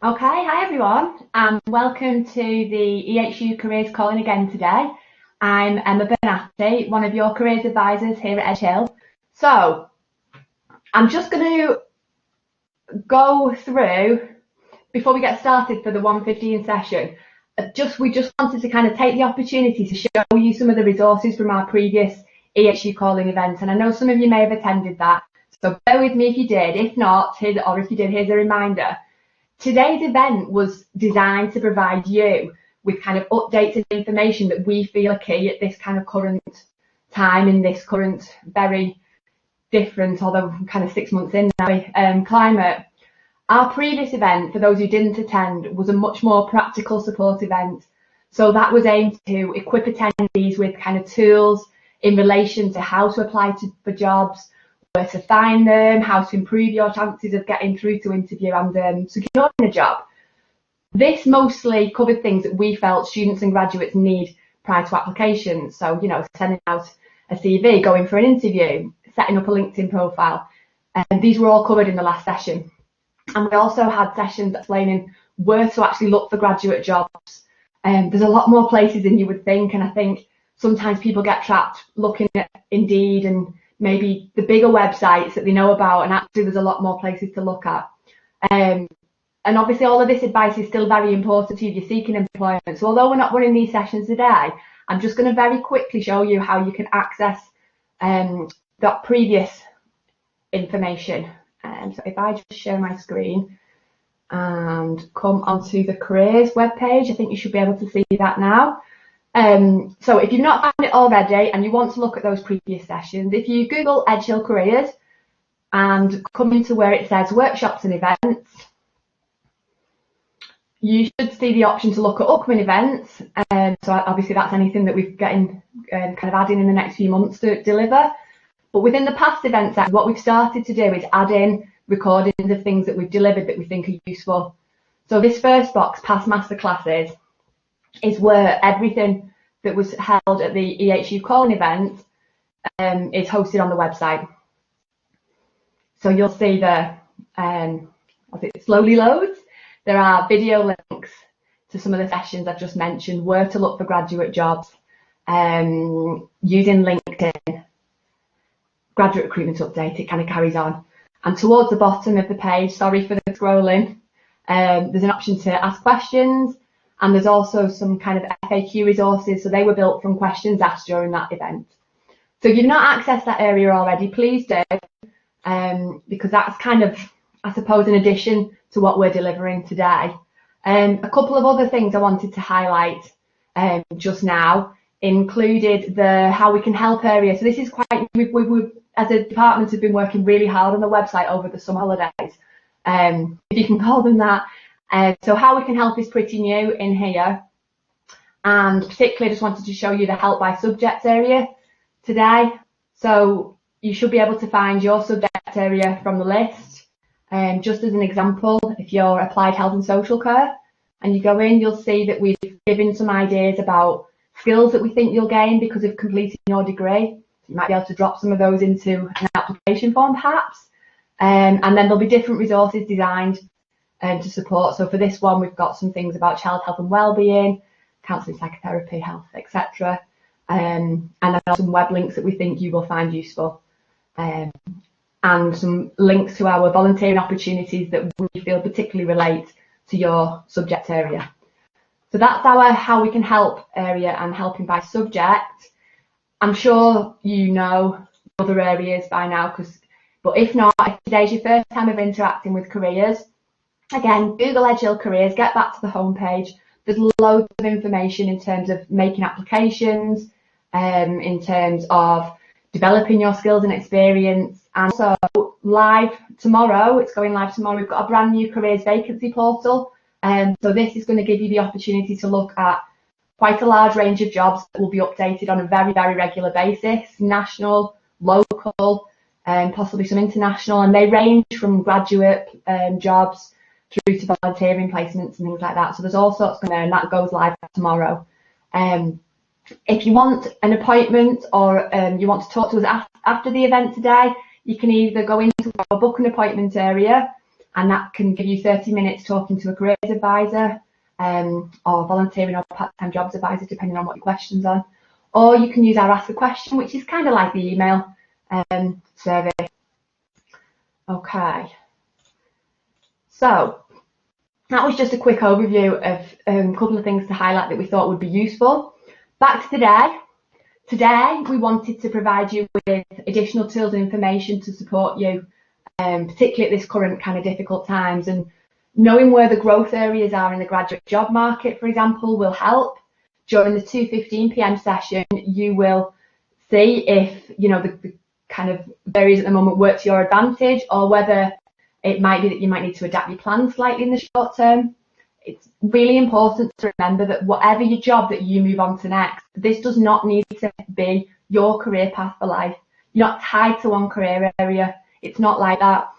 Okay, hi everyone, and welcome to the EHU Careers Calling Again today. I'm Emma Bernatti, one of your careers advisors here at Edge Hill. So, I'm just going to go through, before we get started for the 1:15 session, we just wanted to kind of take the opportunity to show you some of the resources from our previous EHU Calling events, and I know some of you may have attended that, so bear with me if you did. If not, if you did, here's a reminder. Today's event was designed to provide you with kind of updates and information that we feel are key at this kind of current time, in this current very different, although kind of 6 months in now, climate. Our previous event, for those who didn't attend, was a much more practical support event. So that was aimed to equip attendees with kind of tools in relation to how to apply for jobs, where to find them, how to improve your chances of getting through to interview and securing a job. This mostly covered things that we felt students and graduates need prior to applications. So, sending out a CV, going for an interview, setting up a LinkedIn profile. And these were all covered in the last session. And we also had sessions explaining where to actually look for graduate jobs. There's a lot more places than you would think. And I think sometimes people get trapped looking at Indeed and maybe the bigger websites that they know about, and actually there's a lot more places to look at. And obviously all of this advice is still very important to you if you're seeking employment. So although we're not running these sessions today, I'm just going to very quickly show you how you can access that previous information. So if I just share my screen and come onto the careers webpage, I think you should be able to see that now. So if you've not found it already and you want to look at those previous sessions, if you Google Edge Hill Careers and come into where it says workshops and events, you should see the option to look at upcoming events. So obviously that's anything that we're getting kind of adding in the next few months to deliver. But within the past events, what we've started to do is add in recordings of things that we've delivered that we think are useful. So this first box, past masterclasses, is where everything that was held at the EHU Calling event is hosted on the website. So you'll see as it slowly loads, there are video links to some of the sessions I've just mentioned, where to look for graduate jobs, using LinkedIn, graduate recruitment update, it kind of carries on. And towards the bottom of the page, sorry for the scrolling, there's an option to ask questions. And there's also some kind of FAQ resources. So they were built from questions asked during that event. So if you've not accessed that area already, please do, because that's kind of, I suppose, an addition to what we're delivering today. A couple of other things I wanted to highlight just now included the how we can help area. So this is quite, we've as a department have been working really hard on the website over the summer holidays, if you can call them that. So how we can help is pretty new in here, and particularly just wanted to show you the help by subject area today. So you should be able to find your subject area from the list. Just as an example, if you're applied health and social care and you go in, you'll see that we've given some ideas about skills that we think you'll gain because of completing your degree. You might be able to drop some of those into an application form perhaps, and then there'll be different resources designed to support. So for this one, we've got some things about child health and wellbeing, counselling, psychotherapy, health, etc. And then some web links that we think you will find useful, and some links to our volunteering opportunities that we feel particularly relate to your subject area. So that's our how we can help area and helping by subject. I'm sure you know other areas by now, but if not, if today's your first time of interacting with careers, again, Google Edge Hill Careers, get back to the homepage. There's loads of information in terms of making applications, in terms of developing your skills and experience. And so live tomorrow, it's going live tomorrow, we've got a brand new careers vacancy portal. So this is going to give you the opportunity to look at quite a large range of jobs that will be updated on a very, very regular basis, national, local, and possibly some international. And they range from graduate jobs through to volunteering placements and things like that. So there's all sorts going on, and that goes live tomorrow. If you want an appointment or you want to talk to us after the event today, you can either go into our book an appointment area, and that can give you 30 minutes talking to a careers advisor or volunteering or part-time jobs advisor, depending on what your questions are. Or you can use our Ask a Question, which is kind of like the email survey. Okay. So that was just a quick overview of a couple of things to highlight that we thought would be useful. Back to today. Today, we wanted to provide you with additional tools and information to support you, particularly at this current kind of difficult times. And knowing where the growth areas are in the graduate job market, for example, will help. During the 2:15 p.m. session, you will see if, you know, the kind of areas at the moment work to your advantage, or whether it might be that you might need to adapt your plan slightly in the short term. It's really important to remember that whatever your job that you move on to next, this does not need to be your career path for life. You're not tied to one career area. It's not like that.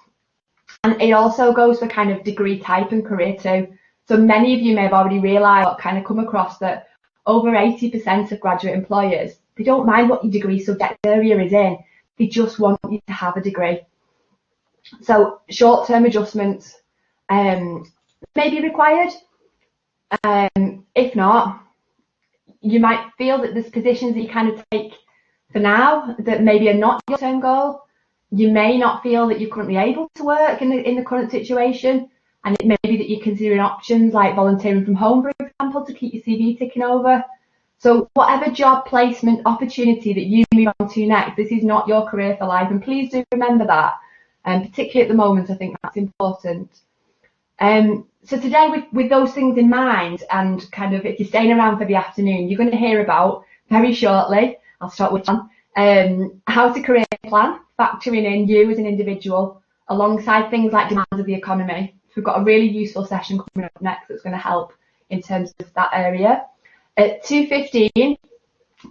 And it also goes for kind of degree type and career too. So many of you may have already realised or kind of come across that over 80% of graduate employers, they don't mind what your degree subject area is in. They just want you to have a degree. So short-term adjustments may be required. If not, you might feel that there's positions that you kind of take for now that maybe are not your term goal. You may not feel that you're currently able to work in the current situation, and it may be that you're considering options like volunteering from home, for example, to keep your CV ticking over. So whatever job placement opportunity that you move on to next, this is not your career for life, and please do remember that. And particularly at the moment, I think that's important. So today, with those things in mind, and kind of if you're staying around for the afternoon, you're going to hear about, very shortly, I'll start with one, how to create a plan, factoring in you as an individual, alongside things like demands of the economy. So we've got a really useful session coming up next that's going to help in terms of that area. At 2:15,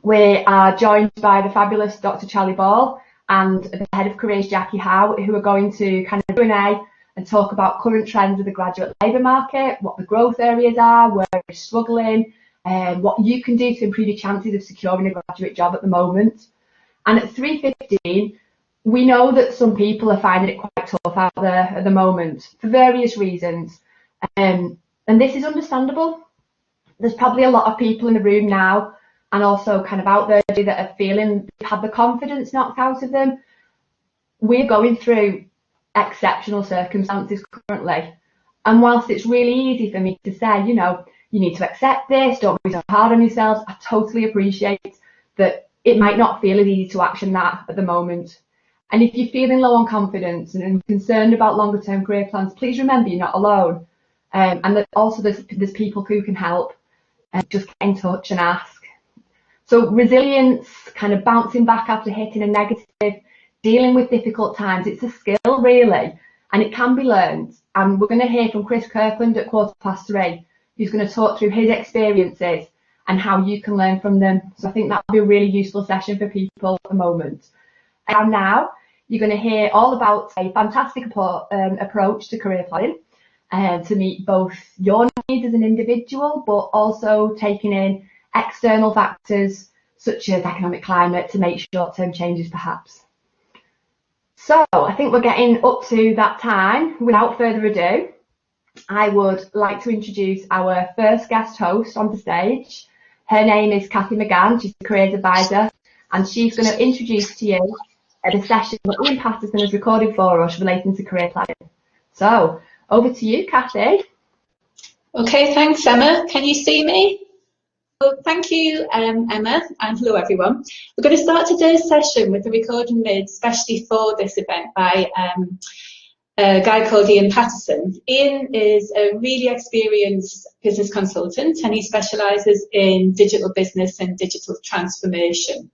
we are joined by the fabulous Dr. Charlie Ball and the head of careers, Jackie Howe, who are going to kind of Q&A and talk about current trends of the graduate labour market, what the growth areas are, where we're struggling, what you can do to improve your chances of securing a graduate job at the moment. And at 3:15, we know that some people are finding it quite tough out there at the moment for various reasons. And this is understandable. There's probably a lot of people in the room now and also kind of out there that are feeling they've had the confidence knocked out of them. We're going through exceptional circumstances currently. And whilst it's really easy for me to say, you know, you need to accept this, don't be so hard on yourselves, I totally appreciate that it might not feel as easy to action that at the moment. And if you're feeling low on confidence and concerned about longer term career plans, please remember you're not alone. And that also there's people who can help. Just get in touch and ask. So resilience, kind of bouncing back after hitting a negative, dealing with difficult times, it's a skill really, and it can be learned. And we're going to hear from Chris Kirkland at 3:15, who's going to talk through his experiences and how you can learn from them. So I think that'll be a really useful session for people at the moment. And now you're going to hear all about a fantastic approach to career planning to meet both your needs as an individual, but also taking in external factors such as economic climate to make short-term changes perhaps. So I think we're getting up to that time. Without further ado, I would like to introduce our first guest host on the stage. Her name is Kathy McGann. She's a careers advisor, and she's going to introduce to you the session that Ian Patterson has recorded for us relating to career planning. So over to you, Kathy. Okay, thanks, Emma. Can you see me? Well, thank you, Emma, and hello, everyone. We're going to start today's session with a recording made especially for this event by a guy called Ian Patterson. Ian is a really experienced business consultant, and he specialises in digital business and digital transformation.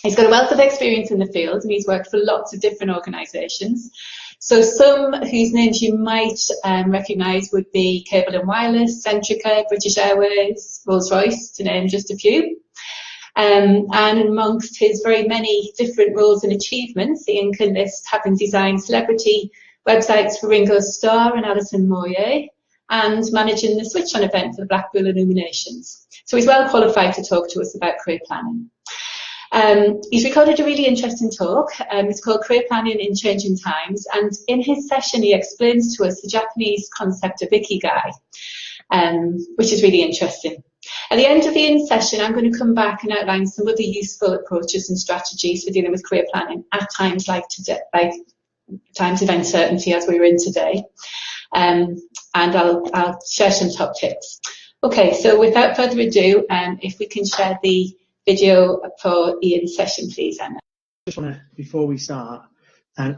He's got a wealth of experience in the field, and he's worked for lots of different organisations. So some whose names you might recognise would be Cable and Wireless, Centrica, British Airways, Rolls-Royce, to name just a few. And amongst his very many different roles and achievements, Ian can list having designed celebrity websites for Ringo Starr and Alison Moyet, and managing the Switch On event for the Blackpool Illuminations. So he's well qualified to talk to us about career planning. He's recorded a really interesting talk. It's called Career Planning in Changing Times, and in his session he explains to us the Japanese concept of Ikigai, which is really interesting. At the end of the session, I'm going to come back and outline some of the useful approaches and strategies for dealing with career planning at times like today, like times of uncertainty as we're in today. And I'll share some top tips. Okay, so without further ado, if we can share the video for Ian's session, please, Emma. I just want to, before we start, thank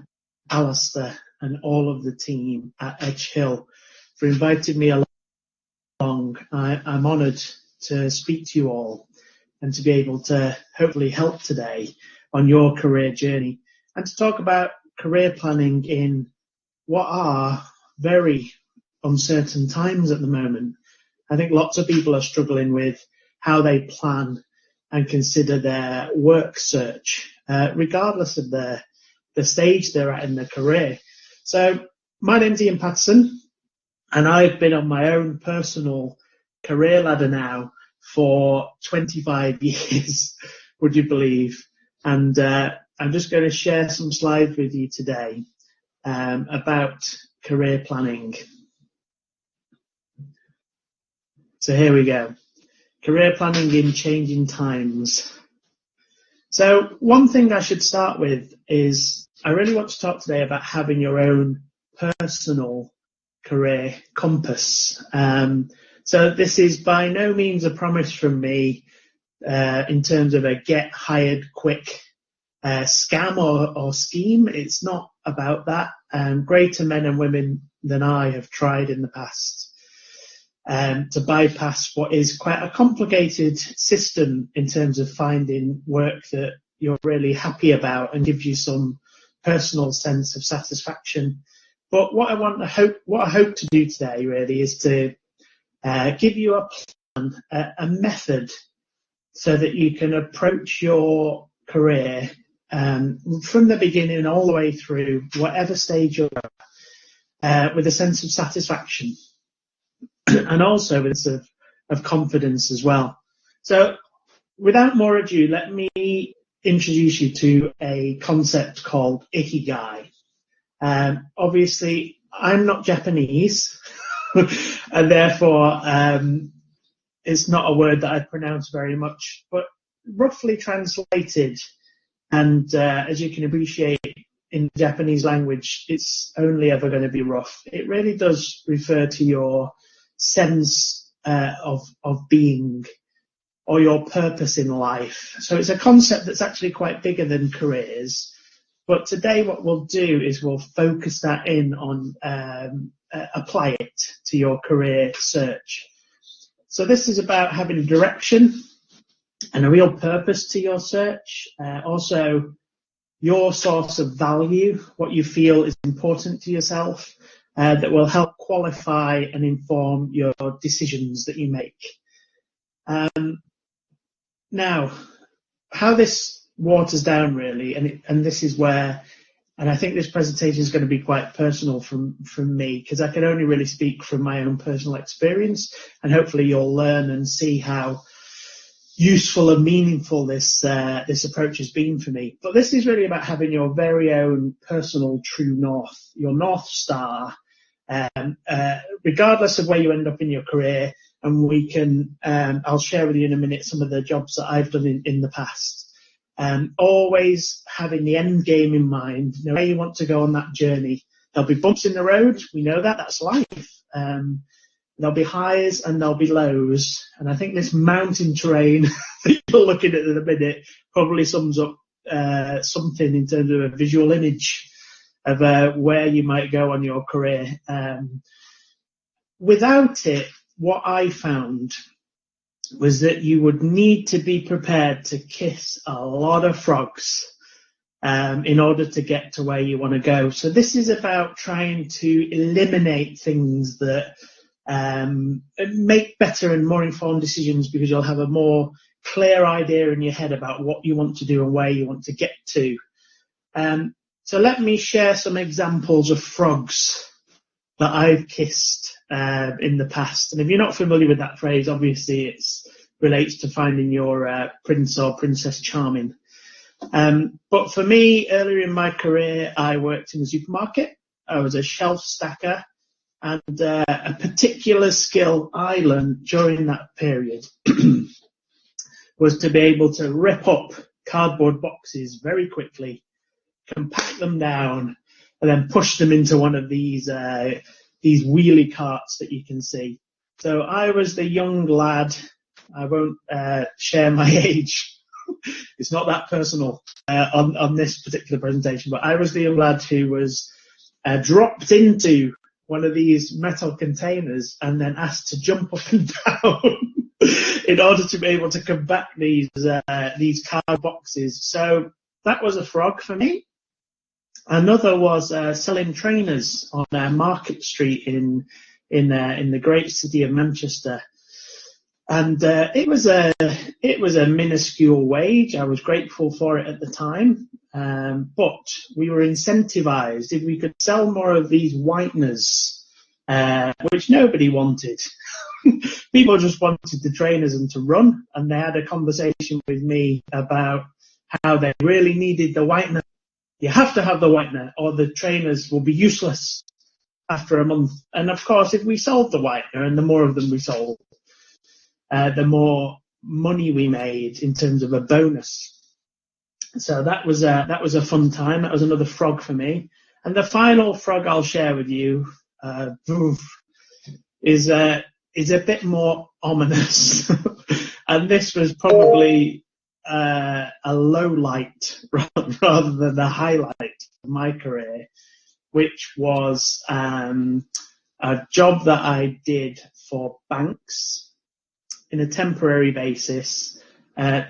Alistair and all of the team at Edge Hill for inviting me along. I'm honoured to speak to you all and to be able to hopefully help today on your career journey and to talk about career planning in what are very uncertain times at the moment. I think lots of people are struggling with how they plan and consider their work search, regardless of the stage they're at in their career. So my name's Ian Patterson, and I've been on my own personal career ladder now for 25 years, would you believe? And I'm just going to share some slides with you today about career planning. So here we go. Career planning in changing times. So one thing I should start with is I really want to talk today about having your own personal career compass. So this is by no means a promise from me in terms of a get hired quick scam or scheme. It's not about that. Greater men and women than I have tried in the past to bypass what is quite a complicated system in terms of finding work that you're really happy about and gives you some personal sense of satisfaction. But what I hope to do today really is to give you a plan, a method, so that you can approach your career from the beginning all the way through whatever stage you're at with a sense of satisfaction. And also with a sense of confidence as well. So without more ado, let me introduce you to a concept called Ikigai. Obviously, I'm not Japanese, and therefore it's not a word that I pronounce very much, but roughly translated, and as you can appreciate, in the Japanese language, it's only ever going to be rough. It really does refer to your sense of being or your purpose in life. So it's a concept that's actually quite bigger than careers. But today what we'll do is we'll focus that in on apply it to your career search. So this is about having a direction and a real purpose to your search. Also your source of value, what you feel is important to yourself. That will help qualify and inform your decisions that you make. Now, how this waters down really, and this is where, and I think this presentation is going to be quite personal from me, because I can only really speak from my own personal experience, and hopefully you'll learn and see how useful and meaningful this approach has been for me. But this is really about having your very own personal true north, your North Star, regardless of where you end up in your career. And we can, I'll share with you in a minute some of the jobs that I've done in the past. Always having the end game in mind, where you want to go on that journey. There'll be bumps in the road, we know that's life. There'll be highs and there'll be lows. And I think this mountain terrain that you're looking at in a minute probably sums up something in terms of a visual image of where you might go on your career. Without it, what I found was that you would need to be prepared to kiss a lot of frogs in order to get to where you want to go. So this is about trying to eliminate things that make better and more informed decisions, because you'll have a more clear idea in your head about what you want to do and where you want to get to. So let me share some examples of frogs that I've kissed in the past. And if you're not familiar with that phrase, obviously it relates to finding your prince or princess charming. But for me, earlier in my career, I worked in a supermarket. I was a shelf stacker, and a particular skill I learned during that period was to be able to rip up cardboard boxes very quickly, compact them down, and then push them into one of these wheelie carts that you can see. So I was the young lad. I won't share my age. It's not that personal on this particular presentation, but I was the young lad who was dropped into one of these metal containers and then asked to jump up and down in order to be able to compact these card boxes. So that was a frog for me. Another was selling trainers on Market Street in the great city of Manchester. And it was a minuscule wage. I was grateful for it at the time, but we were incentivized if we could sell more of these whiteners, which nobody wanted. People just wanted the trainers and to run, and they had a conversation with me about how they really needed the whitener. You have to have the whitener, or the trainers will be useless after a month. And of course, if we sold the whitener, and the more of them we sold, the more money we made in terms of a bonus. So that was a fun time. That was another frog for me. And the final frog I'll share with you is a bit more ominous. And this was probably a low light rather than a highlight of my career, which was a job that I did for banks in a temporary basis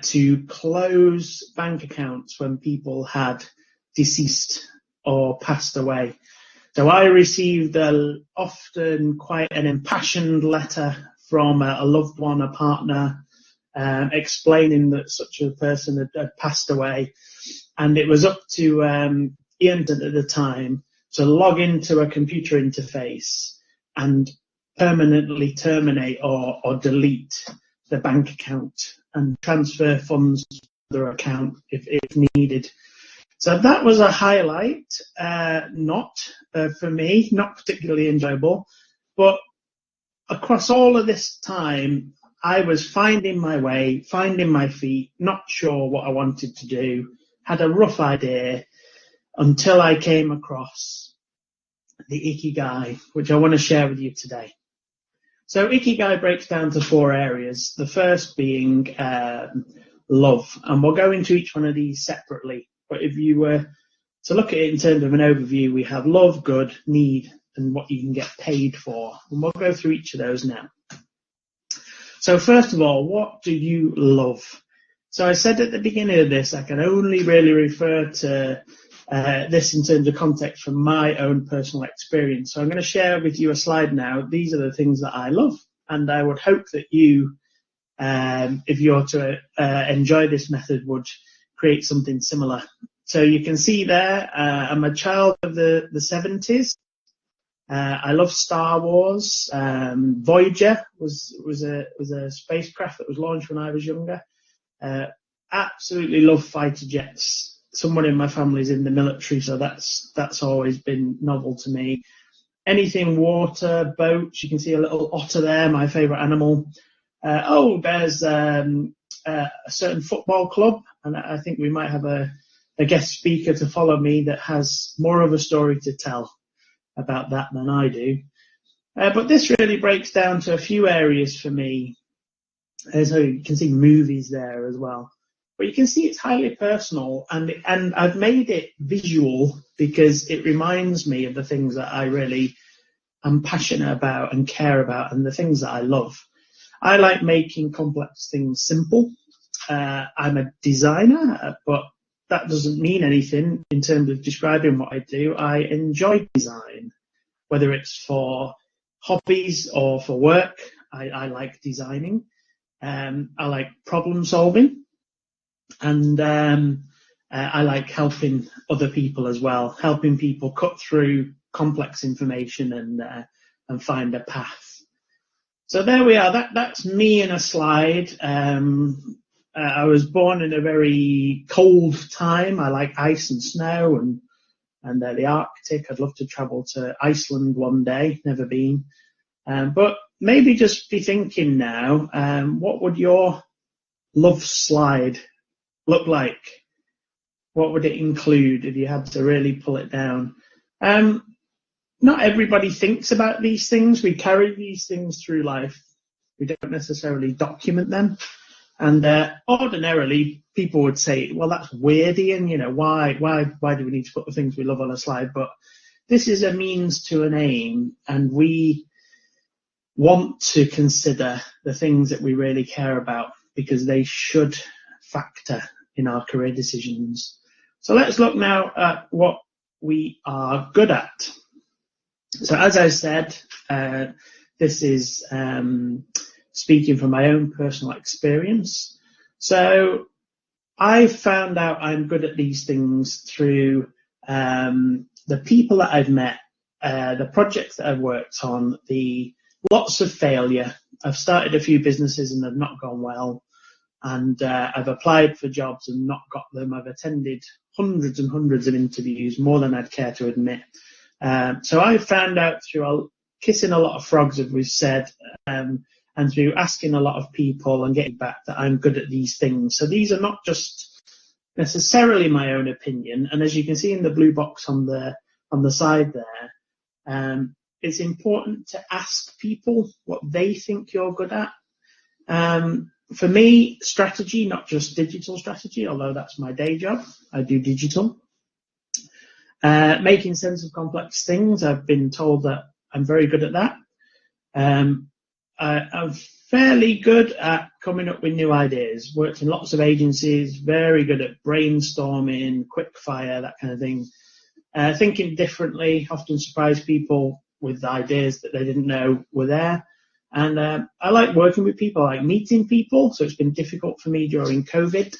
to close bank accounts when people had deceased or passed away. So I received often quite an impassioned letter from a loved one, a partner, explaining that such a person had passed away. And it was up to Ian at the time to log into a computer interface and permanently terminate or delete the bank account and transfer funds to their account if needed. So that was a highlight, not for me, not particularly enjoyable. But across all of this time, I was finding my way, finding my feet, not sure what I wanted to do, had a rough idea until I came across the Ikigai, which I want to share with you today. So Ikigai breaks down to 4 areas, the first being love. And we'll go into each one of these separately. But if you were to look at it in terms of an overview, we have love, good, need, and what you can get paid for. And we'll go through each of those now. So first of all, what do you love? So I said at the beginning of this, I can only really refer to this in terms of context from my own personal experience. So I'm going to share with you a slide now. These are the things that I love, and I would hope that you, if you're to enjoy this method, would create something similar. So you can see there, I'm a child of the 70s. I love Star Wars. Voyager was a spacecraft that was launched when I was younger. Absolutely love fighter jets. Someone in my family is in the military, so that's always been novel to me. Anything water, boats. You can see a little otter there, my favourite animal. There's a certain football club, and I think we might have a guest speaker to follow me that has more of a story to tell about that than I do. But this really breaks down to a few areas for me. So you can see movies there as well. But you can see it's highly personal, and I've made it visual because it reminds me of the things that I really am passionate about and care about, and the things that I love. I like making complex things simple. I'm a designer, but that doesn't mean anything in terms of describing what I do. I enjoy design, whether it's for hobbies or for work. I like designing. I like problem solving. And I like helping other people as well, helping people cut through complex information and find a path. So there we are. That's me in a slide. I was born in a very cold time. I like ice and snow and the Arctic. I'd love to travel to Iceland one day. Never been. But maybe just be thinking now, what would your love slide look like? What would it include if you had to really pull it down? Not everybody thinks about these things. We carry these things through life. We don't necessarily document them. And ordinarily, people would say, well, that's weird, Ian. You know, why do we need to put the things we love on a slide? But this is a means to an aim, and we want to consider the things that we really care about because they should factor in our career decisions. So let's look now at what we are good at. So as I said, this is speaking from my own personal experience. So I found out I'm good at these things through the people that I've met, the projects that I've worked on, the lots of failure. I've started a few businesses and they've not gone well. And I've applied for jobs and not got them. I've attended hundreds and hundreds of interviews, more than I'd care to admit. So I found out through kissing a lot of frogs, as we've said, and through asking a lot of people and getting back that I'm good at these things. So these are not just necessarily my own opinion. And as you can see in the blue box on the side there, it's important to ask people what they think you're good at. For me, strategy, not just digital strategy, although that's my day job. I do digital. Making sense of complex things. I've been told that I'm very good at that. I'm fairly good at coming up with new ideas. Worked in lots of agencies, very good at brainstorming, quick fire, that kind of thing. Thinking differently, often surprise people with ideas that they didn't know were there. And I like working with people, I like meeting people. So it's been difficult for me during COVID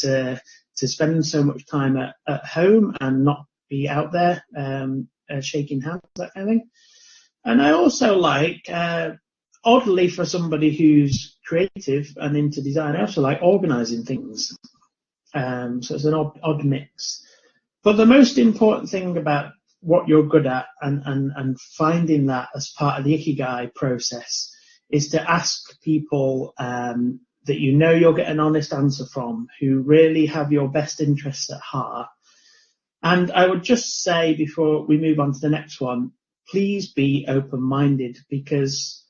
to spend so much time at home and not be out there shaking hands, that kind of thing. And I also like, oddly for somebody who's creative and into design, I also like organising things. So it's an odd mix. But the most important thing about what you're good at and finding that as part of the Ikigai process is to ask people that you know you'll get an honest answer from, who really have your best interests at heart. And I would just say before we move on to the next one, please be open-minded, because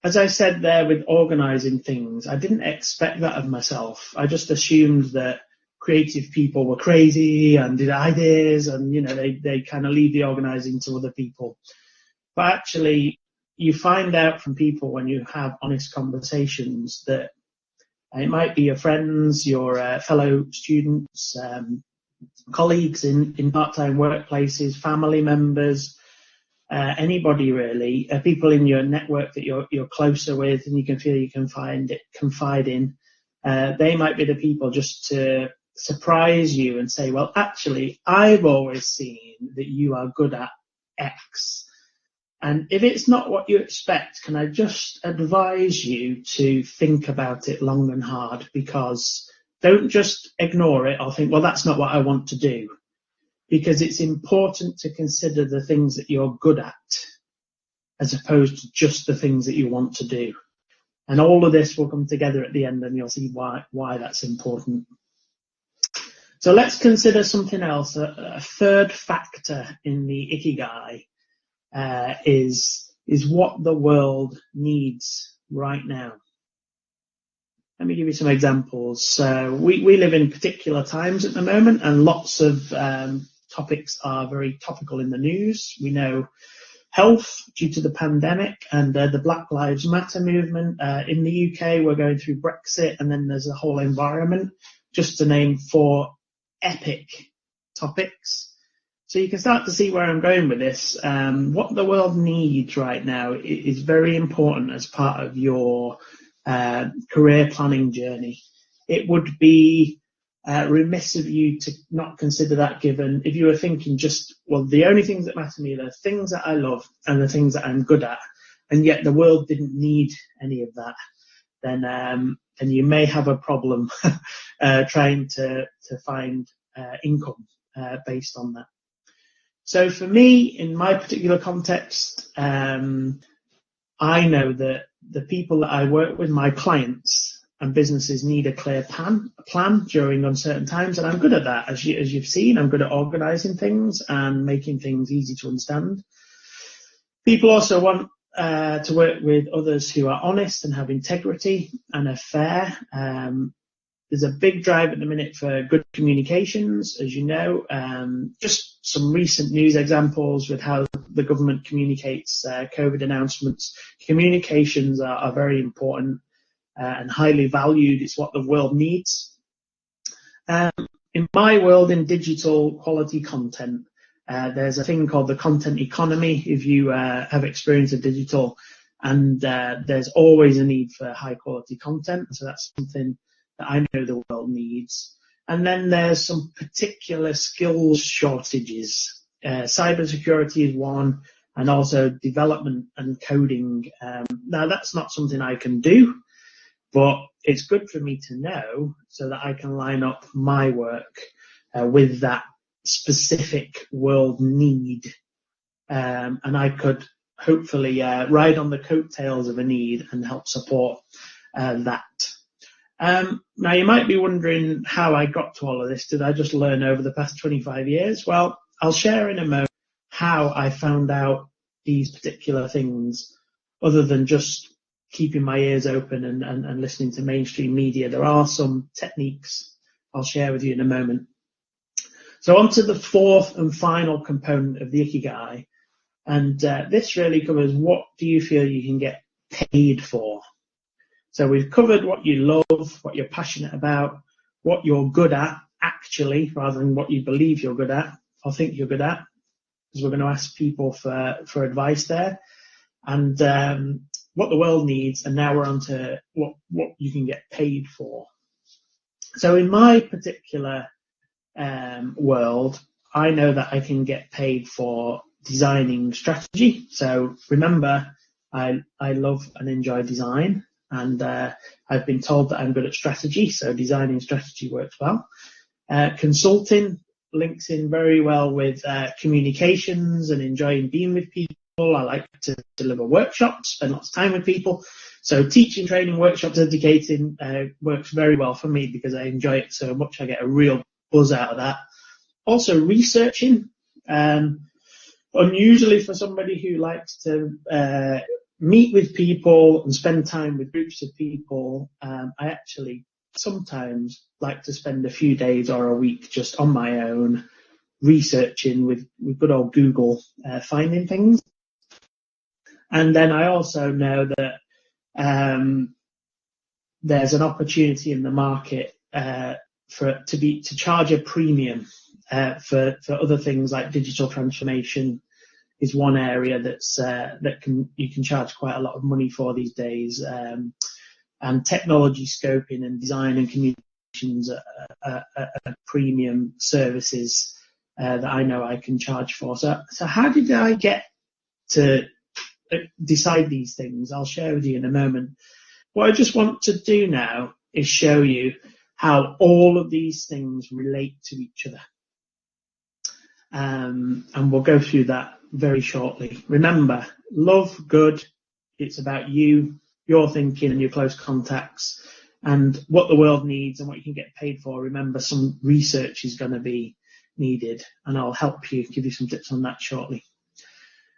as I said there with organising things, I didn't expect that of myself. I just assumed that creative people were crazy and did ideas and, you know, they kind of leave the organising to other people. But actually, you find out from people when you have honest conversations that it might be your friends, your fellow students, colleagues in part-time workplaces, family members, anybody really, people in your network that you're closer with and you can feel you can confide in. They might be the people just to surprise you and say, well, actually, I've always seen that you are good at X. And if it's not what you expect, can I just advise you to think about it long and hard, because don't just ignore it or think, well, that's not what I want to do. Because it's important to consider the things that you're good at as opposed to just the things that you want to do. And all of this will come together at the end and you'll see why that's important. So let's consider something else. A third factor in the Ikigai is what the world needs right now. Let me give you some examples. So we live in particular times at the moment, and lots of topics are very topical in the news. We know health due to the pandemic and the Black Lives Matter movement. In the UK, we're going through Brexit, and then there's a whole environment, just to name 4 epic topics. So you can start to see where I'm going with this. What the world needs right now is very important as part of your career planning journey. It would be remiss of you to not consider that, given if you were thinking just, well, the only things that matter to me are the things that I love and the things that I'm good at, and yet the world didn't need any of that, then then you may have a problem trying to find income based on that. So for me, in my particular context, I know that the people that I work with, my clients and businesses, need a clear plan during uncertain times, and I'm good at that. As you've seen, I'm good at organising things and making things easy to understand. People also want to work with others who are honest and have integrity and are fair. There's a big drive at the minute for good communications, as you know. Just some recent news examples with how the government communicates COVID announcements. Communications are very important and highly valued. It's what the world needs. In my world, in digital quality content, there's a thing called the content economy, if you have experience of digital, and there's always a need for high quality content. So that's something that I know the world needs. And then there's some particular skills shortages. Cybersecurity is one, and also development and coding. Now, that's not something I can do, but it's good for me to know so that I can line up my work with that specific world need. And I could hopefully ride on the coattails of a need and help support that. Now, you might be wondering how I got to all of this. Did I just learn over the past 25 years? Well, I'll share in a moment how I found out these particular things, other than just keeping my ears open and listening to mainstream media. There are some techniques I'll share with you in a moment. So on to the fourth and final component of the Ikigai. And this really covers, what do you feel you can get paid for? So we've covered what you love, what you're passionate about, what you're good at, actually, rather than what you believe you're good at or think you're good at, because we're going to ask people for advice there, and what the world needs. And now we're on to what you can get paid for. So in my particular world, I know that I can get paid for designing strategy. So remember, I love and enjoy design. And I've been told that I'm good at strategy, so designing strategy works well. Consulting links in very well with communications and enjoying being with people. I like to deliver workshops, spend lots of time with people. So teaching, training, workshops, educating works very well for me because I enjoy it so much. I get a real buzz out of that. Also researching, unusually for somebody who likes to meet with people and spend time with groups of people, I actually sometimes like to spend a few days or a week just on my own researching with good old Google, finding things. And then I also know that there's an opportunity in the market to charge a premium for other things like digital transformation. Is one area that's you can charge quite a lot of money for these days, and technology scoping and design and communications are premium services that I know I can charge for. So how did I get to decide these things? I'll share with you in a moment. What I just want to do now is show you how all of these things relate to each other, and we'll go through that very shortly. Remember, love, good, it's about you, your thinking and your close contacts, and what the world needs and what you can get paid for. Remember, some research is going to be needed, and I'll help you, give you some tips on that shortly.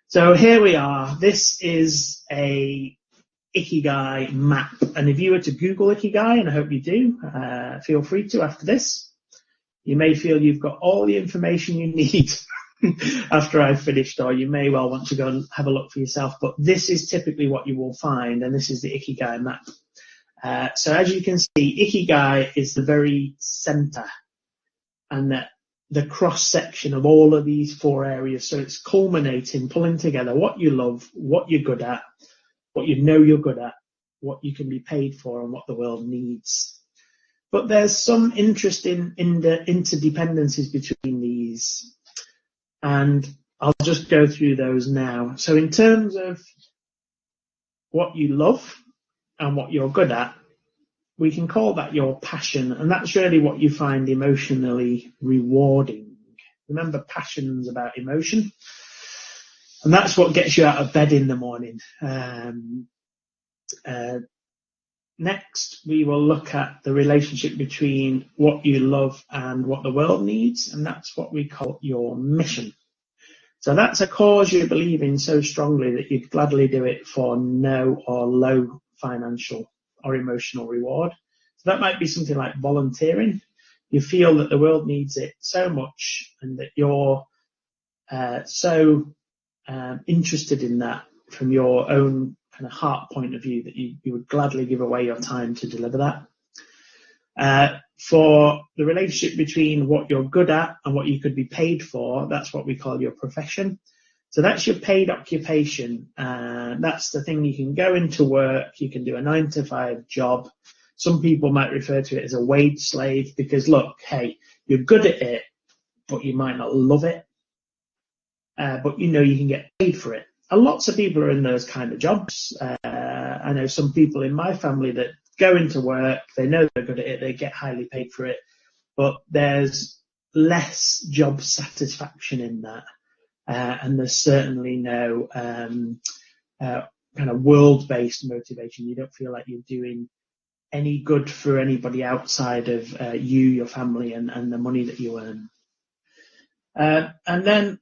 So here we are. This is a Ikigai map, and if you were to Google Ikigai, and I hope you do, feel free to after this, you may feel you've got all the information you need after I've finished, or you may well want to go and have a look for yourself. But this is typically what you will find, and this is the Ikigai map. So as you can see, Ikigai is the very center and the cross-section of all of these four areas. So it's culminating, pulling together what you love, what you're good at, what you know you're good at, what you can be paid for, and what the world needs. But there's some interesting interdependencies between these, and I'll just go through those now. So in terms of what you love and what you're good at, we can call that your passion, and that's really what you find emotionally rewarding. Remember, passion's about emotion, and that's what gets you out of bed in the morning. Next, we will look at the relationship between what you love and what the world needs, and that's what we call your mission. So that's a cause you believe in so strongly that you'd gladly do it for no or low financial or emotional reward. So that might be something like volunteering. You feel that the world needs it so much, and that you're so interested in that from your own kind of heart point of view that you would gladly give away your time to deliver that. For the relationship between what you're good at and what you could be paid for, that's what we call your profession. So that's your paid occupation. That's the thing you can go into work, you can do a 9-to-5 job. Some people might refer to it as a wage slave because, look, hey, you're good at it, but you might not love it. But you know you can get paid for it. And lots of people are in those kind of jobs. I know some people in my family that go into work, they know they're good at it, they get highly paid for it, but there's less job satisfaction in that. And there's certainly no kind of world-based motivation. You don't feel like you're doing any good for anybody outside of you, your family, and the money that you earn. And then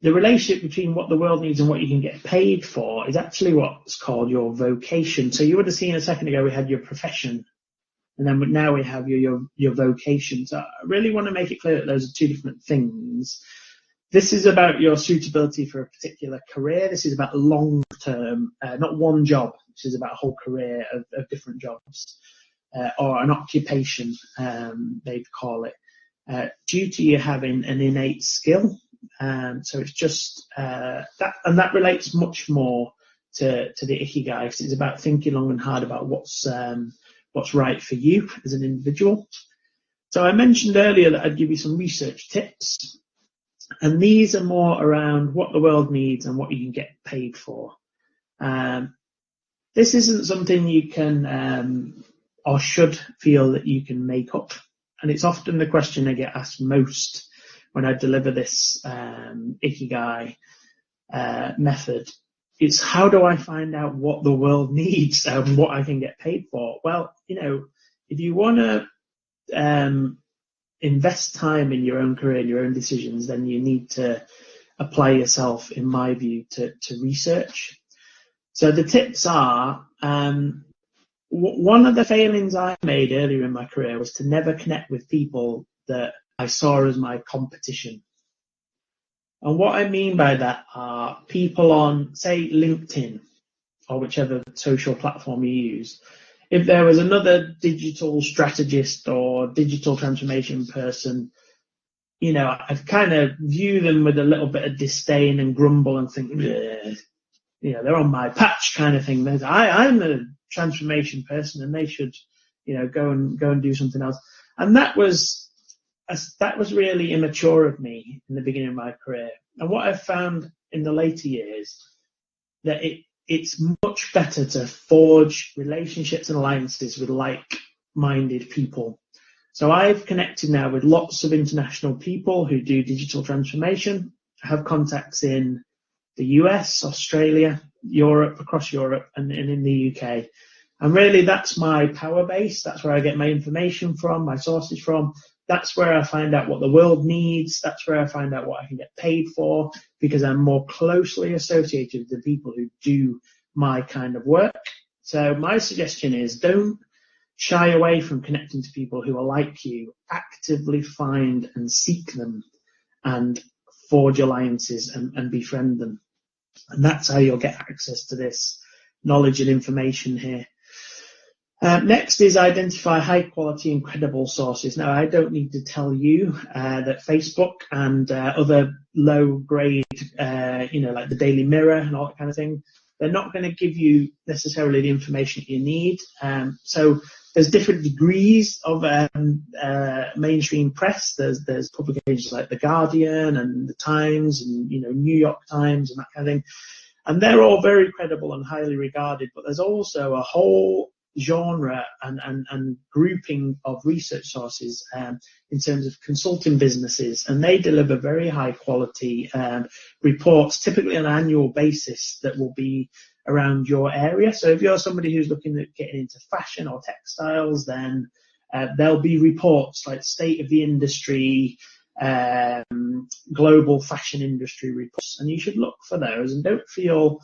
the relationship between what the world needs and what you can get paid for is actually what's called your vocation. So you would have seen a second ago we had your profession, and then now we have your vocation. So I really want to make it clear that those are two different things. This is about your suitability for a particular career. This is about long term, not one job. This is about a whole career of different jobs, or an occupation, they'd call it, due to you having an innate skill. So it's just that, and that relates much more to the Ikigai, because it's about thinking long and hard about what's right for you as an individual. So I mentioned earlier that I'd give you some research tips, and these are more around what the world needs and what you can get paid for. This isn't something you can or should feel that you can make up, and it's often the question I get asked most when I deliver this Ikigai method. It's how do I find out what the world needs and what I can get paid for? Well, if you want to invest time in your own career and your own decisions, then you need to apply yourself, in my view, to research. So the tips are, one of the failings I made earlier in my career was to never connect with people that I saw as my competition. And what I mean by that are people on, say, LinkedIn or whichever social platform you use. If there was another digital strategist or digital transformation person, I'd kind of view them with a little bit of disdain and grumble and think, they're on my patch kind of thing. I'm a transformation person and they should, go and do something else. And that was really immature of me in the beginning of my career. And what I've found in the later years, that it's much better to forge relationships and alliances with like-minded people. So I've connected now with lots of international people who do digital transformation. I have contacts in the US, Australia, Europe, across Europe, and in the UK. And really that's my power base. That's where I get my information from, my sources from. That's where I find out what the world needs. That's where I find out what I can get paid for, because I'm more closely associated with the people who do my kind of work. So my suggestion is don't shy away from connecting to people who are like you. Actively find and seek them and forge alliances and befriend them. And that's how you'll get access to this knowledge and information here. Next is identify high quality and credible sources. Now, I don't need to tell you that Facebook and other low grade, like the Daily Mirror and all that kind of thing, they're not going to give you necessarily the information you need. So there's different degrees of mainstream press. There's publications like The Guardian and The Times and, New York Times and that kind of thing. And they're all very credible and highly regarded, but there's also a whole genre and grouping of research sources in terms of consulting businesses, and they deliver very high quality reports, typically on an annual basis, that will be around your area. So if you're somebody who's looking at getting into fashion or textiles, then there'll be reports like state of the industry, global fashion industry reports, and you should look for those, and don't feel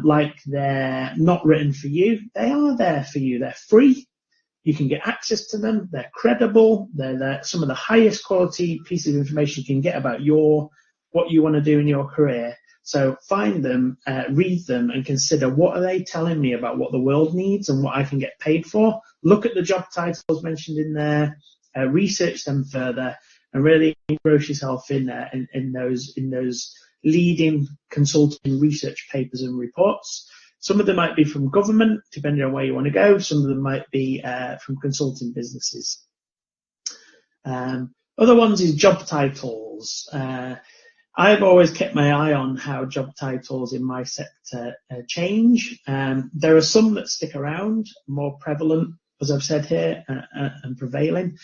like they're not written for you. They are there for you. They're free. You can get access to them. They're credible. They're some of the highest quality pieces of information you can get about what you want to do in your career. So find them, read them, and consider, what are they telling me about what the world needs and what I can get paid for? Look at the job titles mentioned in there, research them further, and really engross yourself in those leading consulting research papers and reports. Some of them might be from government, depending on where you want to go. Some of them might be from consulting businesses. Other ones is job titles. I've always kept my eye on how job titles in my sector change. There are some that stick around, more prevalent, as I've said here, and prevailing.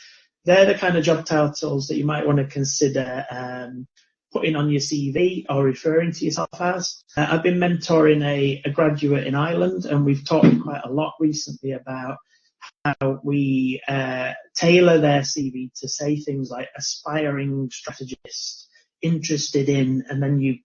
They're the kind of job titles that you might want to consider putting on your CV or referring to yourself as. I've been mentoring a graduate in Ireland, and we've talked quite a lot recently about how we tailor their CV to say things like aspiring strategist, interested in, and then you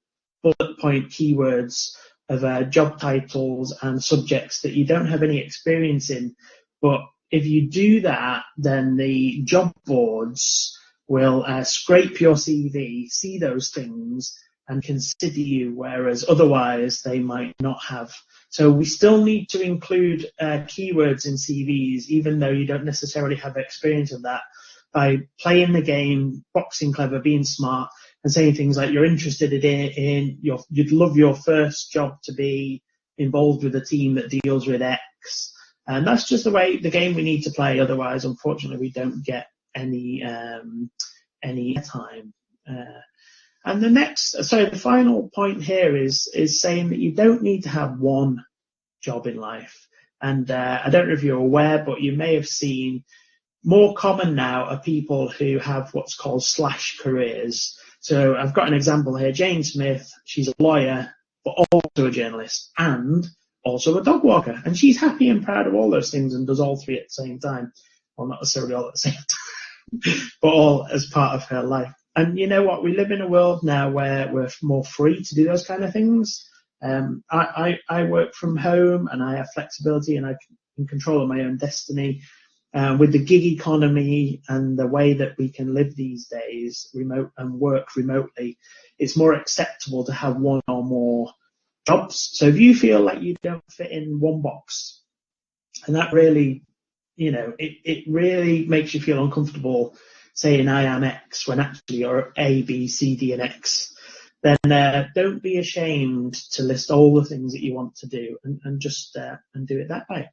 bullet point keywords of job titles and subjects that you don't have any experience in. But if you do that, then the job boards will scrape your CV, see those things, and consider you, whereas otherwise they might not have. So we still need to include keywords in CVs, even though you don't necessarily have experience of that, by playing the game, boxing clever, being smart, and saying things like you're interested you'd love your first job to be involved with a team that deals with X. And that's just the game we need to play. Otherwise, unfortunately, we don't get any time. And the final point here is saying that you don't need to have one job in life. And I don't know if you're aware, but you may have seen more common now are people who have what's called slash careers. So I've got an example here. Jane Smith, she's a lawyer, but also a journalist and also a dog walker. And she's happy and proud of all those things and does all three at the same time. Well, not necessarily all at the same time, but all as part of her life. And you know what? We live in a world now where we're more free to do those kind of things. I work from home and I have flexibility and I can control my own destiny. With the gig economy and the way that we can live these days, remote and work remotely, it's more acceptable to have one or more jobs. So if you feel like you don't fit in one box, and that really, it really makes you feel uncomfortable saying I am X when actually you're A, B, C, D, and X, then don't be ashamed to list all the things that you want to do and just and do it that way.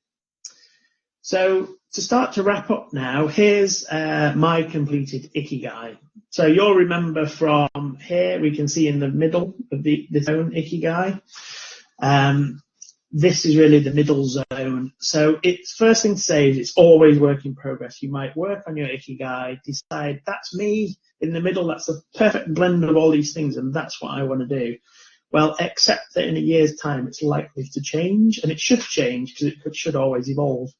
So to start to wrap up now, here's my completed Ikigai. So you'll remember from here, we can see in the middle of the zone Ikigai. This is really the middle zone. So it's first thing to say is it's always work in progress. You might work on your Ikigai, decide that's me in the middle. That's a perfect blend of all these things. And that's what I want to do. Well, except that in a year's time, it's likely to change, and it should change because it should always evolve.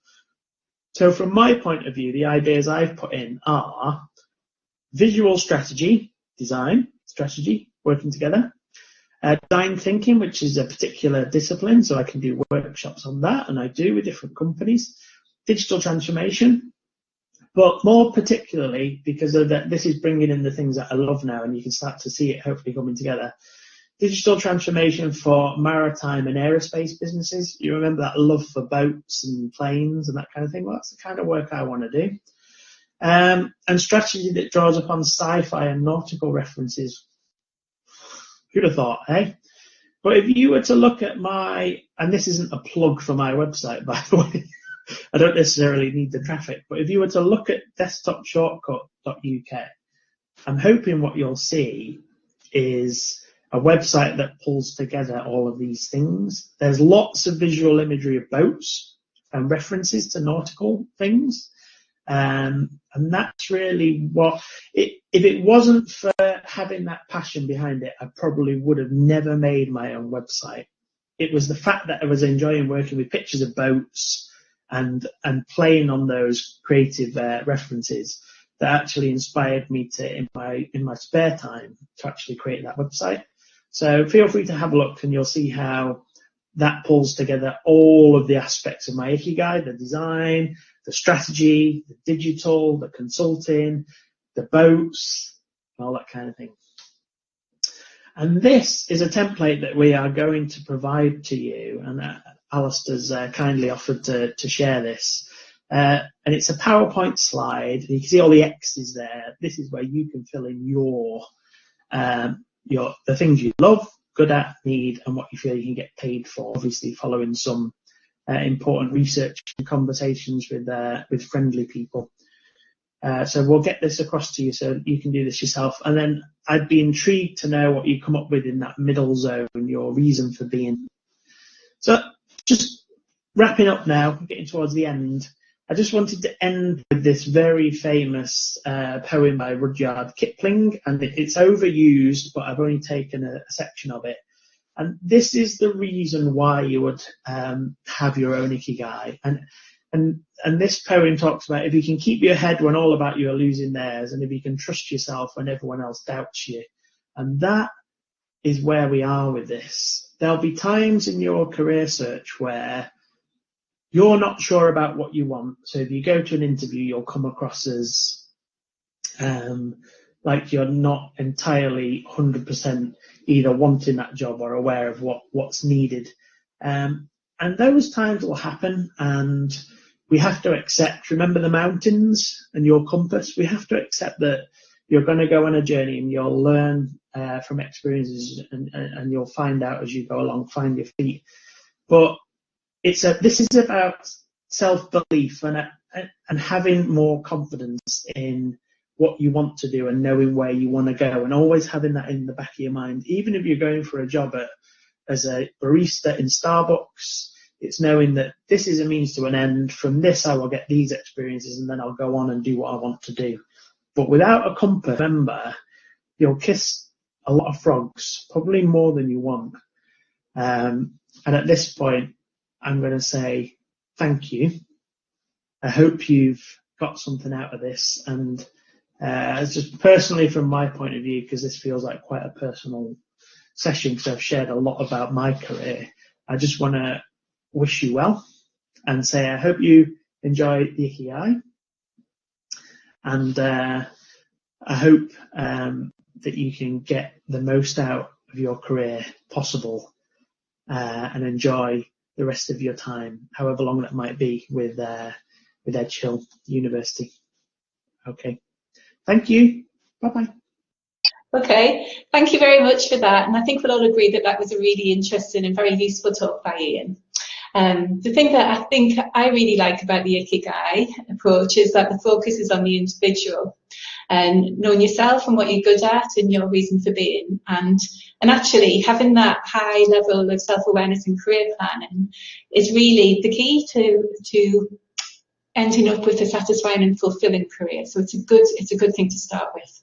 So from my point of view, the ideas I've put in are visual strategy, design, strategy, working together. Design thinking, which is a particular discipline, so I can do workshops on that, and I do with different companies. Digital transformation, but more particularly because of that, this is bringing in the things that I love now, and you can start to see it hopefully coming together. Digital transformation for maritime and aerospace businesses. You remember that love for boats and planes and that kind of thing? Well, that's the kind of work I want to do. And strategy that draws upon sci-fi and nautical references. Who'd have thought, eh? But if you were to look at and this isn't a plug for my website, by the way, I don't necessarily need the traffic, but if you were to look at desktopshortcut.uk, I'm hoping what you'll see is a website that pulls together all of these things. There's lots of visual imagery of boats, and references to nautical things. And that's really what, if it wasn't for having that passion behind it, I probably would have never made my own website. It was the fact that I was enjoying working with pictures of boats and playing on those creative references that actually inspired me to, in my spare time, to actually create that website. So feel free to have a look, and you'll see how that pulls together all of the aspects of my Ikigai: the design, the strategy, the digital, the consulting, the boats, all that kind of thing. And this is a template that we are going to provide to you, and Alistair's kindly offered to share this. And it's a PowerPoint slide. You can see all the X's there. This is where you can fill in the things you love, good at, need, and what you feel you can get paid for. Obviously, following some important research and conversations with friendly people. So we'll get this across to you so you can do this yourself. And then I'd be intrigued to know what you come up with in that middle zone, your reason for being. So just wrapping up now, getting towards the end, I just wanted to end with this very famous poem by Rudyard Kipling, and it's overused, but I've only taken a section of it. And this is the reason why you would have your own Ikigai. And this poem talks about if you can keep your head when all about you are losing theirs, and if you can trust yourself when everyone else doubts you. And that is where we are with this. There'll be times in your career search where you're not sure about what you want. So if you go to an interview, you'll come across as like you're not entirely 100% either wanting that job or aware of what's needed. And those times will happen, and we have to accept, remember the mountains and your compass, we have to accept that you're going to go on a journey and you'll learn from experiences, and you'll find out as you go along, find your feet. But this is about self-belief and having more confidence in what you want to do and knowing where you want to go, and always having that in the back of your mind. Even if you're going for a job as a barista in Starbucks, it's knowing that this is a means to an end. From this, I will get these experiences, and then I'll go on and do what I want to do. But without a compass, remember, you'll kiss a lot of frogs, probably more than you want. And at this point, I'm going to say thank you. I hope you've got something out of this. And just personally, from my point of view, because this feels like quite a personal session, because I've shared a lot about my career, I just want to wish you well and say I hope you enjoy the Ikigai. And I hope that you can get the most out of your career possible and enjoy the rest of your time, however long that might be, with Edge Hill University. Okay. Thank you. Bye-bye. Okay, thank you very much for that. And I think we'll all agree that that was a really interesting and very useful talk by Ian. The thing that I think I really like about the Ikigai approach is that the focus is on the individual and knowing yourself and what you're good at and your reason for being, and actually having that high level of self-awareness and career planning is really the key to ending up with a satisfying and fulfilling career. So it's a good thing to start with.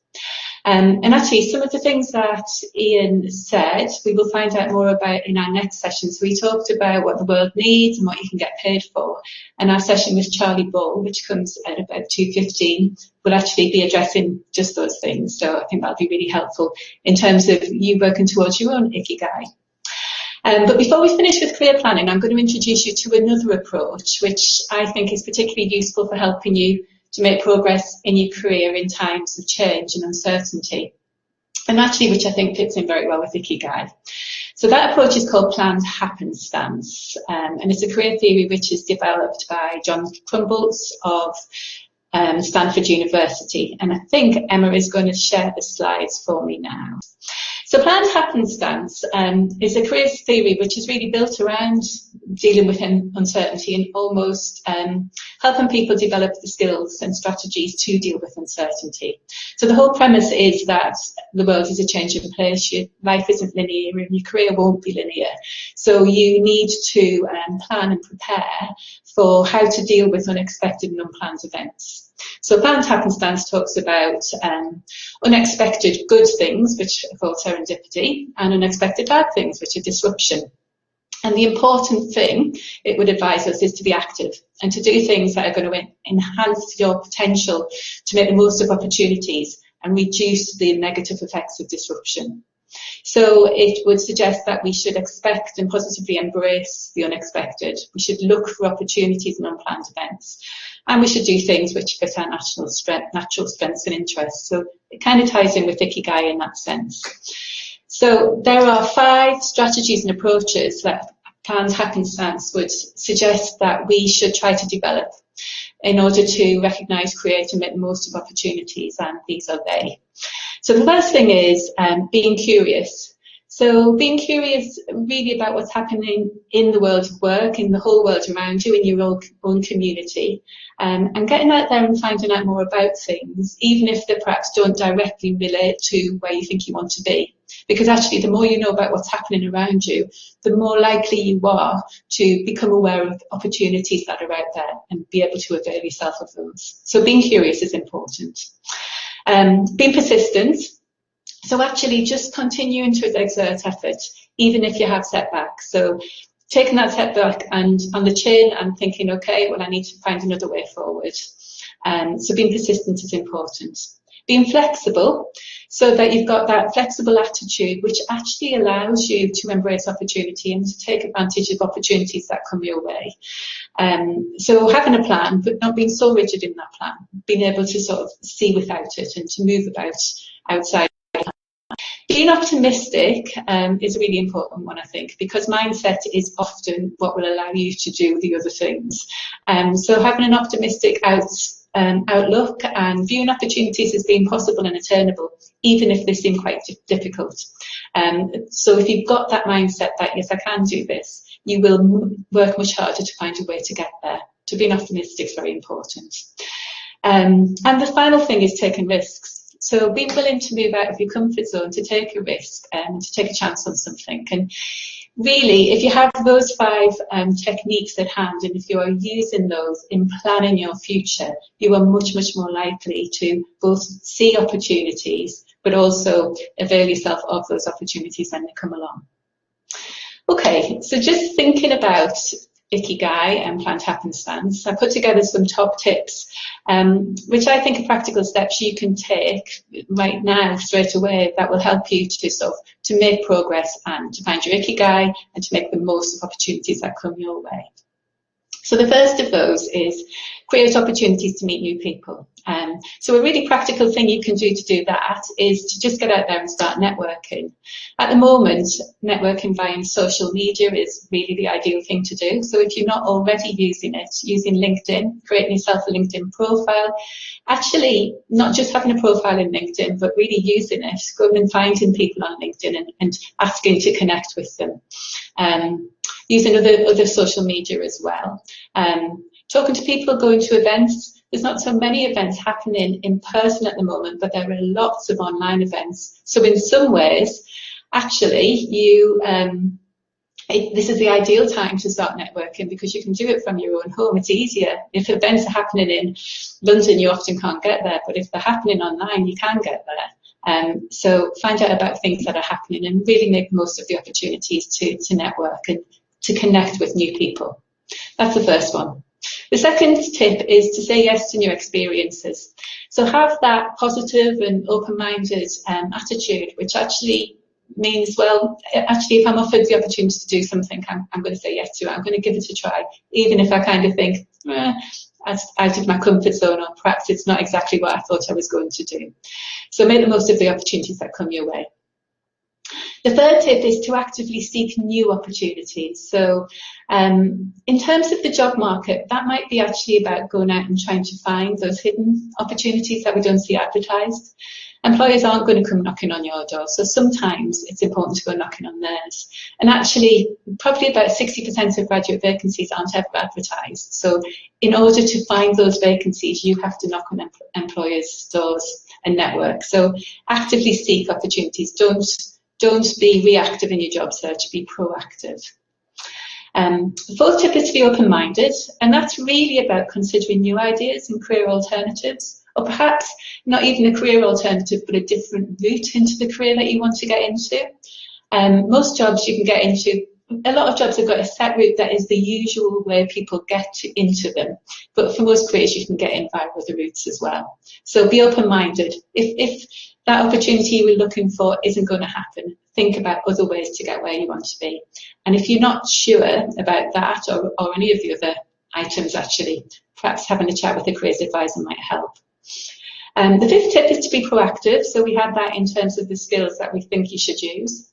And actually, some of the things that Ian said, we will find out more about in our next session. So we talked about what the world needs and what you can get paid for. And our session with Charlie Bull, which comes at about 2:15, will actually be addressing just those things. So I think that'll be really helpful in terms of you working towards your own Ikigai. But before we finish with career planning, I'm going to introduce you to another approach, which I think is particularly useful for helping you to make progress in your career in times of change and uncertainty, and actually which I think fits in very well with Ikigai. So that approach is called planned happenstance, and it's a career theory which is developed by John Crumboltz of Stanford University, and I think Emma is going to share the slides for me now. So planned happenstance is a careers theory which is really built around dealing with uncertainty and almost helping people develop the skills and strategies to deal with uncertainty. So the whole premise is that the world is a changing place, your life isn't linear and your career won't be linear. So you need to plan and prepare for how to deal with unexpected and unplanned events. So planned happenstance talks about unexpected good things, which are called serendipity, and unexpected bad things, which are disruption. And the important thing it would advise us is to be active and to do things that are going to enhance your potential to make the most of opportunities and reduce the negative effects of disruption. So it would suggest that we should expect and positively embrace the unexpected. We should look for opportunities and unplanned events. And we should do things which fit our natural strengths and interests. So it kind of ties in with Ikigai in that sense. So there are 5 strategies and approaches that planned happenstance would suggest that we should try to develop in order to recognise, create and make the most of opportunities, and these are they. So the first thing is being curious. So being curious really about what's happening in the world of work, in the whole world around you, in your own community, and getting out there and finding out more about things, even if they perhaps don't directly relate to where you think you want to be. Because actually, the more you know about what's happening around you, the more likely you are to become aware of opportunities that are out there and be able to avail yourself of those. So being curious is important. Being persistent. So actually just continuing to exert effort, even if you have setbacks. So taking that setback and on the chin and thinking, okay, well, I need to find another way forward. So being persistent is important. Being flexible, so that you've got that flexible attitude, which actually allows you to embrace opportunity and to take advantage of opportunities that come your way. So having a plan, but not being so rigid in that plan, being able to sort of see without it and to move about outside. Being optimistic is a really important one, I think, because mindset is often what will allow you to do the other things. So having an optimistic outlook and viewing opportunities as being possible and attainable, even if they seem quite difficult. So if you've got that mindset that, yes, I can do this, you will work much harder to find a way to get there. So being optimistic is very important. And the final thing is taking risks. So being willing to move out of your comfort zone, to take a risk and to take a chance on something. And really, if you have those 5 techniques at hand, and if you are using those in planning your future, you are much, much more likely to both see opportunities, but also avail yourself of those opportunities when they come along. Okay, so just thinking about Ikigai and planned happenstance, I put together some top tips, which I think are practical steps you can take right now, straight away, that will help you to make progress and to find your Ikigai and to make the most of opportunities that come your way. So the first of those is create opportunities to meet new people. So a really practical thing you can do to do that is to just get out there and start networking. At the moment, networking via social media is really the ideal thing to do. So if you're not already using it, using LinkedIn, creating yourself a LinkedIn profile, actually not just having a profile in LinkedIn, but really using it, going and finding people on LinkedIn and asking to connect with them. Using other social media as well. Talking to people, going to events. There's not so many events happening in person at the moment, but there are lots of online events. So in some ways, actually, this is the ideal time to start networking because you can do it from your own home. It's easier. If events are happening in London, you often can't get there, but if they're happening online, you can get there. So find out about things that are happening and really make the most of the opportunities to network and to connect with new people. That's the first one. The second tip is to say yes to new experiences. So have that positive and open-minded attitude, which actually means, well, actually, if I'm offered the opportunity to do something, I'm going to say yes to it. I'm going to give it a try, even if I kind of think, that's out of my comfort zone, or perhaps it's not exactly what I thought I was going to do. So make the most of the opportunities that come your way. The third tip is to actively seek new opportunities. So in terms of the job market, that might be actually about going out and trying to find those hidden opportunities that we don't see advertised. employers aren't going to come knocking on your door, so sometimes it's important to go knocking on theirs. And actually, probably about 60% of graduate vacancies aren't ever advertised. So in order to find those vacancies, you have to knock on employers' doors and network. So actively seek opportunities. Don't be reactive in your job search, be proactive. The fourth tip is to be open-minded, and that's really about considering new ideas and career alternatives, or perhaps not even a career alternative, but a different route into the career that you want to get into. Most jobs you can get into, a lot of jobs have got a set route that is the usual way people get into them, but for most careers you can get in via other routes as well. So be open-minded. If that opportunity you were looking for isn't going to happen, think about other ways to get where you want to be. And if you're not sure about that or any of the other items, actually, perhaps having a chat with a careers advisor might help. The fifth tip is to be proactive. So we have that in terms of the skills that we think you should use.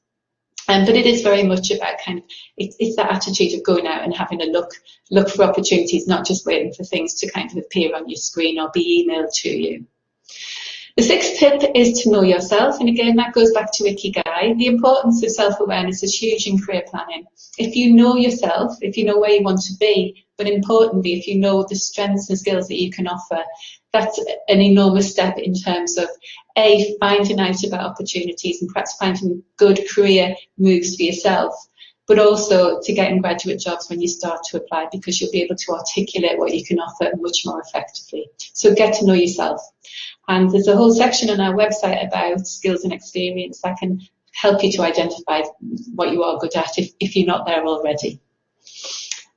But it is very much about it's that attitude of going out and having a look for opportunities, not just waiting for things to kind of appear on your screen or be emailed to you. The sixth tip is to know yourself, and again that goes back to Ikigai. The importance of self-awareness is huge in career planning. If you know yourself, if you know where you want to be, but importantly if you know the strengths and skills that you can offer, that's an enormous step in terms of finding out about opportunities and perhaps finding good career moves for yourself, but also to get in graduate jobs when you start to apply, because you'll be able to articulate what you can offer much more effectively. So get to know yourself. And there's a whole section on our website about skills and experience that can help you to identify what you are good at if you're not there already.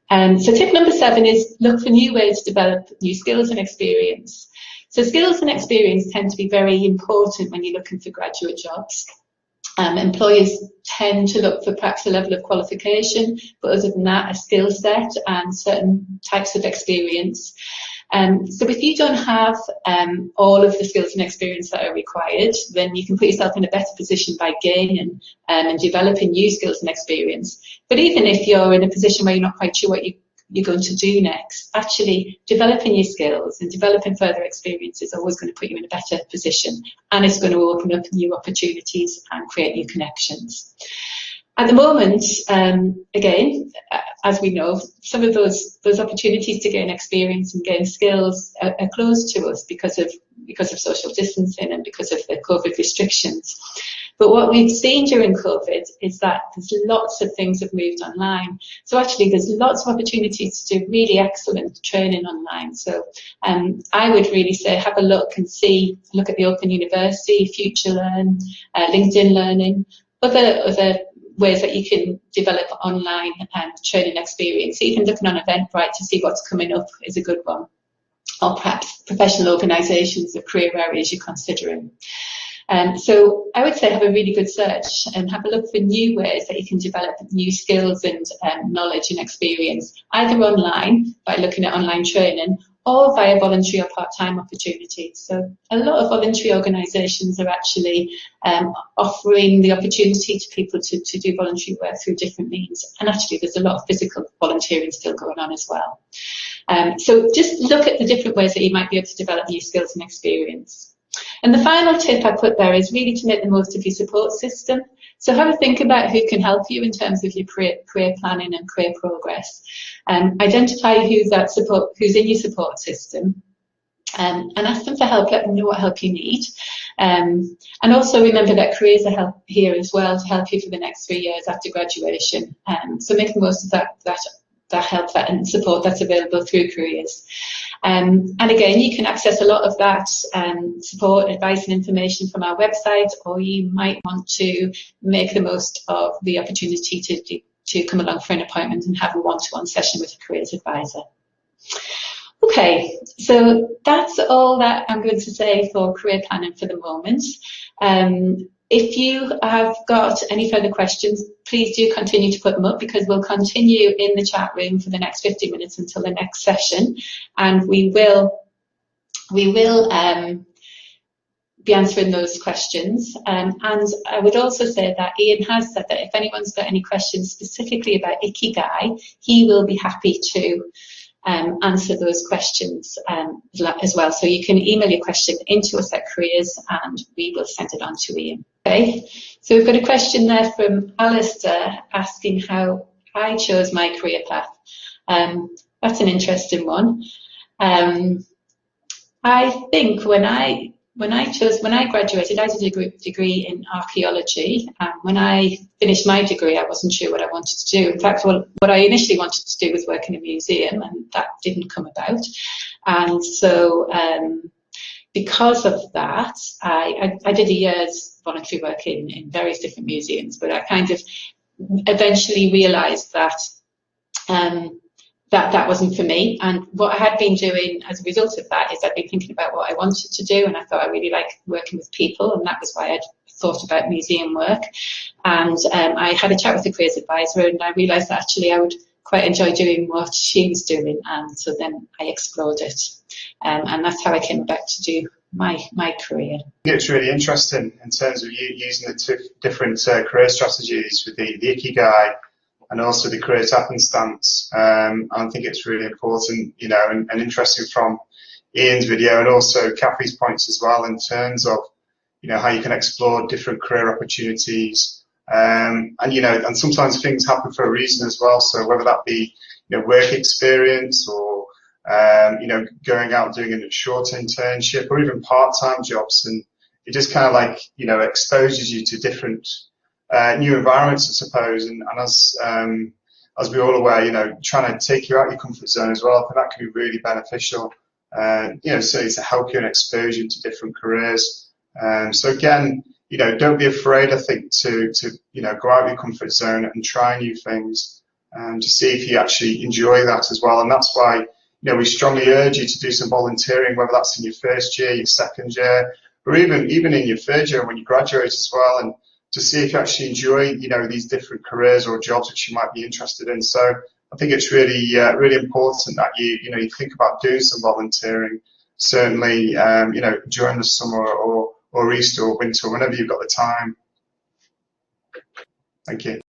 So tip number 7 is look for new ways to develop new skills and experience. So skills and experience tend to be very important when you're looking for graduate jobs. Employers tend to look for perhaps a level of qualification, but other than that, a skill set and certain types of experience. So if you don't have all of the skills and experience that are required, then you can put yourself in a better position by gaining and developing new skills and experience. But even if you're in a position where you're not quite sure what you're going to do next, actually developing your skills and developing further experience is always going to put you in a better position, and it's going to open up new opportunities and create new connections. At the moment, again, as we know, some of those opportunities to gain experience and gain skills are closed to us because of social distancing and because of the COVID restrictions. But what we've seen during COVID is that there's lots of things have moved online. So actually there's lots of opportunities to do really excellent training online. So I would really say have a look and look at the Open University, Future Learn, LinkedIn Learning, other ways that you can develop online training experience. Even looking on Eventbrite to see what's coming up is a good one. Or perhaps professional organisations of career areas you're considering. So I would say have a really good search and have a look for new ways that you can develop new skills and knowledge and experience, either online by looking at online training or via voluntary or part-time opportunities. So a lot of voluntary organisations are actually offering the opportunity to people to do voluntary work through different means. And actually there's a lot of physical volunteering still going on as well. So just look at the different ways that you might be able to develop new skills and experience. And the final tip I put there is really to make the most of your support system. So have a think about who can help you in terms of your career planning and career progress. Identify who's in your support system, and ask them for help. Let them know what help you need. And also remember that careers are here as well to help you for the next 3 years after graduation. So make the most of that help and support that's available through careers. And again, you can access a lot of that support, advice and information from our website, or you might want to make the most of the opportunity to come along for an appointment and have a one-to-one session with a careers advisor. Okay, so that's all that I'm going to say for career planning for the moment. If you have got any further questions, please do continue to put them up, because we'll continue in the chat room for the next 50 minutes until the next session, and we will be answering those questions. And I would also say that Ian has said that if anyone's got any questions specifically about Ikigai, he will be happy to answer those questions as well. So you can email your question into us at Careers and we will send it on to Ian. Okay, so we've got a question there from Alistair asking how I chose my career path. That's an interesting one. I think when I graduated, I did a degree in archaeology. When I finished my degree, I wasn't sure what I wanted to do. In fact, what I initially wanted to do was work in a museum, and that didn't come about. And so, because of that, I did a year's voluntary work in various different museums, but I kind of eventually realised that that wasn't for me. And what I had been doing as a result of that is I'd been thinking about what I wanted to do, and I thought I really liked working with people, and that was why I'd thought about museum work. And I had a chat with the careers advisor, and I realised that actually I would quite enjoy doing what she was doing, and so then I explored it. And that's how I came back to do my career. It's really interesting in terms of you using the different career strategies with the Ikigai and also the careers Happenstance. I think it's really important, you know, and interesting from Ian's video and also Kathy's points as well in terms of, you know, how you can explore different career opportunities. And, you know, and sometimes things happen for a reason as well. So whether that be, you know, work experience or, you know, going out doing a short internship or even part-time jobs. And it just kind of like, you know, exposes you to different new environments, I suppose, and as we're all aware, you know, trying to take you out of your comfort zone as well, I think that can be really beneficial, you know, certainly to help you and expose you to different careers. So again, you know, don't be afraid, I think, to you know, go out of your comfort zone and try new things, to see if you actually enjoy that as well. And that's why, you know, we strongly urge you to do some volunteering, whether that's in your first year, your second year, or even in your third year when you graduate as well, and to see if you actually enjoy, you know, these different careers or jobs which you might be interested in. So I think it's really, really important that you know, you think about doing some volunteering, certainly, you know, during the summer or Easter or winter, whenever you've got the time. Thank you.